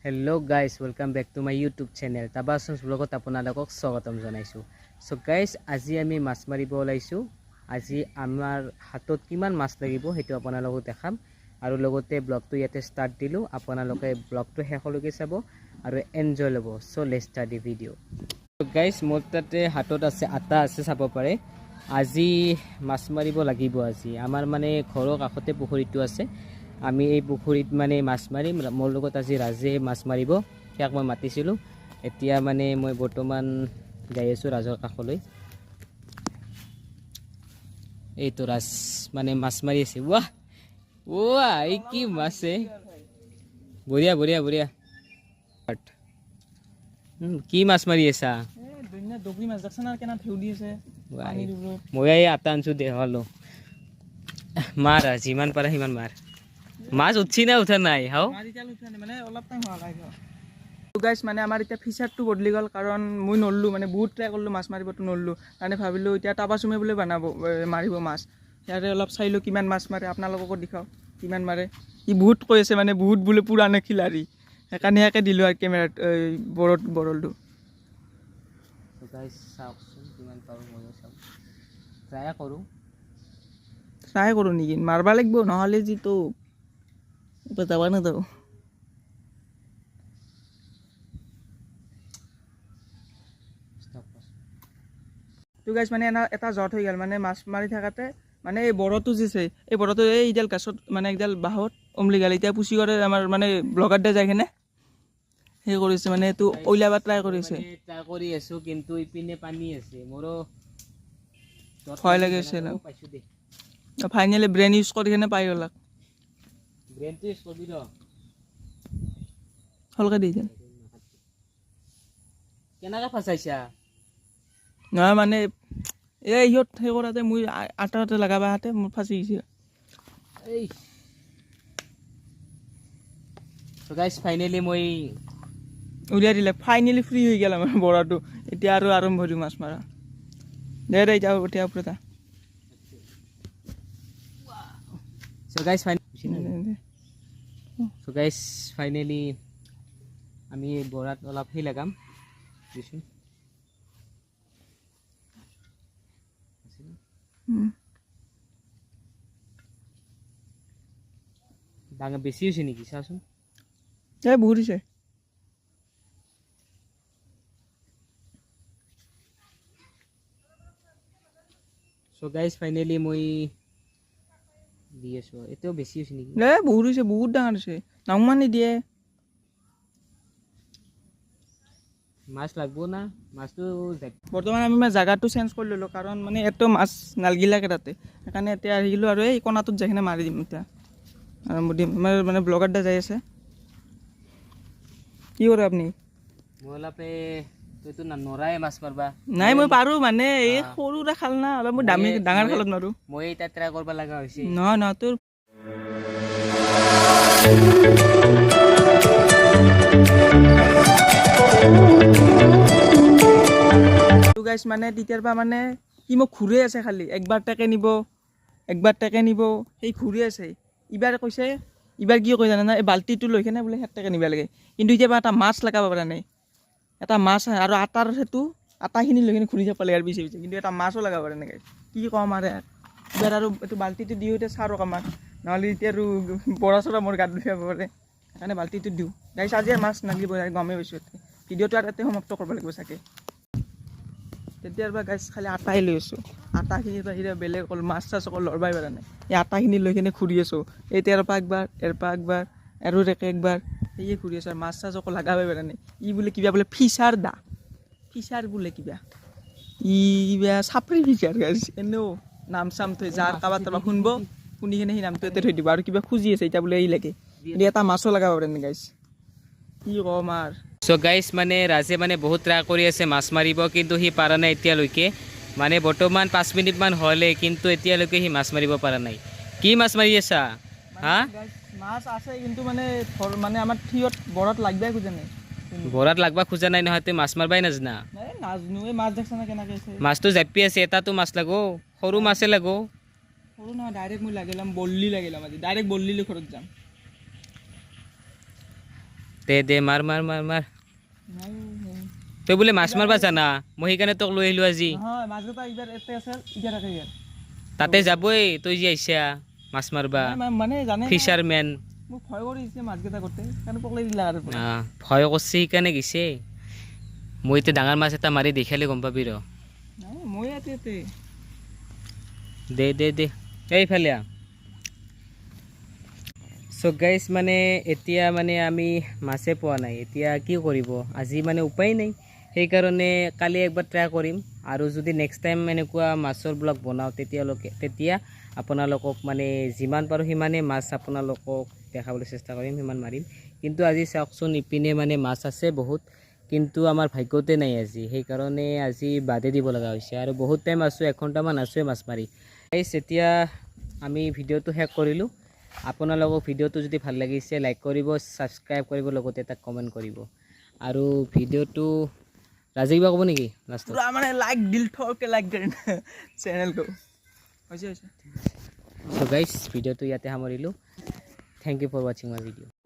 Hello guys, welcome back to my YouTube channel. Tabasons vlogot আপোনালোকক স্বাগতম জনাইছো. So guys, আজি আমি মাছ মাৰিব ওলাইছো. আজি আমাৰ হাতত কিমান মাছ লাগিব হেতু আপোনালোকক দেখাম আৰু লগতে ব্লগটো ইয়াতে ষ্টাৰ্ট দিলো. আপোনালোকে ব্লগটো শেষলৈকে চাব আৰু এনজয় ল'ব. So let's start the video. So guys, মোৰ তাতে হাতত আছে আটা আছে চাব পাৰে. আজি মাছ মাৰিব লাগিব আজি. আমাৰ মানে ঘৰৰ কাষতে পুখুৰীটো আছে. আমি এই পুখুৰীত মানে মাছ মাৰিম মোৰ লগত আজি ৰাজে মাছ মাৰিব ইয়াক মই মাতিছিলোঁ এতিয়া মানে মই বৰ্তমান যাই আছো ৰাজৰ কাষলৈ এইটো ৰাজ মানে মাছ মাৰি আছে ওৱা ওৱা এই কি মাছে বঢ়িয়া বঢ়িয়া বঢ়িয়া কি মাছ মাৰি আছা দুনিয়া ডগৰি মাছ দেখছ না কেনা থেউলি আছে পানীৰ ওপৰত মই এই আটা আনছো দে হলো মাৰ যিমান পাৰা সিমান মাৰ মাছ উঠছি না উঠা নাই হাও মাৰি চাল উঠা নাই মানে অলপ টাইম হোৱা লাগে তো গাইস মানে আমাৰ এতিয়া ফিচাৰটো বদলি গ'ল কাৰণ মই নললো মানে বহুত ট্ৰাই কৰিলো মাছ মাৰিবতো নললো কাৰণে ভাবিলো এতিয়া টাবাচুমে বোলে বানাব মাৰিব মাছ ইয়াৰে অলপ চাইলো কিমান মাছ মাৰে আপোনালোককো দেখাও কিমান মাৰে ই বহুত কৈ আছে মানে বহুত বোলে পুৰানে খিলাৰি সেইকাৰণে ইয়াকে দিলো আৰু কেমেৰাত বৰলটো তো গাইস চাওকচোন কিমান পাৰো মই চাও ট্ৰাই কৰো নেকি মাৰবা লাগিব নহ'লে যিটো बतावा ना तो गाइस माने এটা জট হৈ গেল মানে মাছ মাৰি থাকাতে মানে এই বৰটো জিছে এই বৰটো এই ইডাল গাছত মানে একডাল বাহত অমলি গেল এতিয়া পুছি কৰে আমাৰ মানে ব্লগাৰ দে যায় কেনে হে কৰিছে মানে এটো ওইলাবা ট্ৰাই কৰিছে ট্ৰাই কৰি আছো কিন্তু ইপিনে পানী আছে মোৰো ভয় লাগিছে না ফাইনালি ব্ৰেন ইউজ কৰি কেনে পাই গলাক ব্ৰেনটিস কবি ৰ হলকা দি যান কেনাকা ফাসাইছা না মানে এই ইহত হে কৰাতে মই আটাতে লাগাবা হাতে মোৰ ফাসি গিছে এই সো গাইস ফাইনালি মই উলিয়া দিলে ফাইনালি ফ্রি হৈ গেল আমাৰ বৰাটো এতিয়া আৰু আৰম্ভ হৈ মাছ মাৰা দে দে যাও উঠিয়া ওপৰতা so guys So guys, finally আমি বৰাত অলপ হি লাগাম দিছো ডাঙা বেছি হৈছে নেকি চাচোন এই বহুত হৈছে So guys, finally মই দি আছো এতেও বেছি হৈছে নেকি বহুত হৈছে বহুত ডাঙৰ হৈছে নামানি দিয়ে মাছ লাগবো না মাছটো বৰ্তমান আমি মানে জায়গাটো চেঞ্জ কৰি ললো কাৰণ মানে এটো মাছ নালগিলাকে তাতে সেইকাৰণে এতিয়া আহিলো আৰু এই কোণাটোত যাইনে মাৰি দিম এতিয়া আৰম্ভ দিম আমাৰ মানে ব্লগাৰ দা যাই আছে কি কৰে আপুনি মলাপে তুইতো না নৰাই মাছ মাৰবা নাই মই পাৰো মানে এই সৰুৰা খাল না অলপ মই দামী ডাঙৰ খালত মাৰো মই এটা ট্ৰাই কৰবা লাগা হৈছে নহয় নহয় তোৰ তো গাইস মানে তেতিয়াৰ পৰা মানে কি মোক ঘূৰি আছে খালি একবাৰ টেকে নিব সেই ঘূৰি আছে ইবাৰ কৈছে ইবাৰ কি কয় জানা না এই বাল্টিটো লৈ কেনে বোলে হেট টেকে নিব লাগে কিন্তু এতিয়া এটা মাছ লগাব পৰা নাই এটা মাছ আৰু আটাৰ হেতু আটাখিনি লৈ কিনে ঘূৰি যাব লাগে আৰু পিছে কিন্তু এটা মাছো লগাব পৰা নাই কি কম আৰু এবাৰ আৰু এইটো বাল্টিটো দিওঁ এতিয়া চাৰক আমাক নহ'লে এতিয়া আৰু বৰা চৰা মোৰ গাত ধুব পাৰে সেইকাৰণে বাল্টিটো দিওঁ গাইছ আজি মাছ নাগিব গমেই পাইছোঁ ভিডিঅ'টো আৰু ইয়াতে সমাপ্ত কৰিব লাগিব চাগে তেতিয়াৰ পৰা গাইছ খালি আটাই লৈ আছোঁ আটাখিনিৰ বাহিৰে বেলেগ অকল মাছ চাছ অকল লৰবাই পৰা নাই এই আটাখিনি লৈ কিনে ঘূৰি আছোঁ এই তেৰ পৰা একবাৰ আৰু ৰেকে একবাৰ সেয়ে ঘূৰি আছোঁ আৰু মাছ চাছ অকল লগাবই পৰা নাই ই বোলে কিবা বোলে ফিচাৰ বোলে কিবা চাপৰি ফিচাৰ গাইছ এনেও নাম চাম থৈ যাৰ কাৰোবাৰ তাৰপৰা শুনিব শুনি কিনে সেই নামটো ইয়াতে থৈ দিব আৰু কিবা খুজি আছে এতিয়া বোলে এই লাগে এটা মাছো লগাব পাৰে নাই গাইছ কি কম আৰু সো গাইস মানে ৰাজে মানে বহুত ট্ৰাই কৰি আছে মাছ মাৰিব কিন্তু হি পাৰা নাই এতিয়ালৈকে মানে বৰ্তমান 5 মিনিট মান হ'লে কিন্তু এতিয়ালৈকে হি মাছ মাৰিব পাৰা নাই কি মাছ মাৰি আছা হা মাছ আছে কিন্তু মানে আমাৰ থিয়ত বৰত লাগবাই খোজা নাই বৰাত লাগবা খোজা নাই নহয় তুই মাছ মাৰবাই নাজনা নাজনো এই মাছ দেখছ না কেনেকৈ আছে মাছটো জাপি আছে এটাতো মাছ লাগো সৰু মাছে লাগো সৰু নহয় ডাইৰেক্ট মই লাগিলাম বল্লি লাগিলাম আজি ডাইৰেক্ট বল্লিলৈ ঘৰত যাম দে মাৰ মাৰ মাৰ মাৰ নাই নাই তই বোলে মাছ মাৰবা জানা মই সেইকাৰণে তোক লৈ আহিলোঁ আজি নহয় মাছকেইটা এইবাৰ এতে আছে এতিয়া থাকে ইয়াত তাতে যাবই তই যে আহিছা মাছ মাৰবা মানে জানে না, ফিচাৰমেন মোক ভয় কৰি দিছে মাছকেইটা গোটেই সেইকাৰণে পকলাই দিলা আৰু পুৰা। ভয় কৰিছে সেইকাৰণে গৈছে মই এতিয়া ডাঙৰ মাছ এটা মাৰি দেখালে গম পাবি ৰ নাই মই ইয়াতে ইয়াতে দে দে দে এইফালে চ' গাইজ মানে এতিয়া মানে আমি মাছে পোৱা নাই এতিয়া কি কৰিব আজি মানে উপায় নাই সেইকাৰণে কালি একবাৰ ট্ৰাই কৰিম আৰু যদি নেক্সট টাইম এনেকুৱা মাছৰ ব্লগ বনাওঁ তেতিয়া আপোনালোকক মানে যিমান পাৰোঁ সিমানেই মাছ আপোনালোকক দেখাবলৈ চেষ্টা কৰিম সিমান মাৰিম কিন্তু আজি চাওকচোন ইপিনে মানে মাছ আছে বহুত কিন্তু আমাৰ ভাগ্যতে নাই আজি সেইকাৰণে আজি বাদে দিব লগা হৈছে আৰু বহুত টাইম আছোঁ 1 ঘণ্টামান আছোঁৱে মাছ মাৰি গাইজ এতিয়া আমি ভিডিঅ'টো শেষ কৰিলোঁ আপোনালোকক ভিডিঅ'টো যদি ভাল লাগিছে লাইক কৰিব ছাবস্ক্ৰাইব কৰিব লগতে এটা কমেণ্ট কৰিব আৰু ভিডিঅ'টো ৰাজে কিবা ক'ব নেকি লাষ্টত পুৰা মানে লাইক দিল থকে লাইক কৰে চেনেলটো হৈছে চ' গাইজ ভিডিঅ'টো ইয়াতে সামৰিলোঁ থেংক ইউ ফৰ ৱাচিং মাই ভিডিঅ'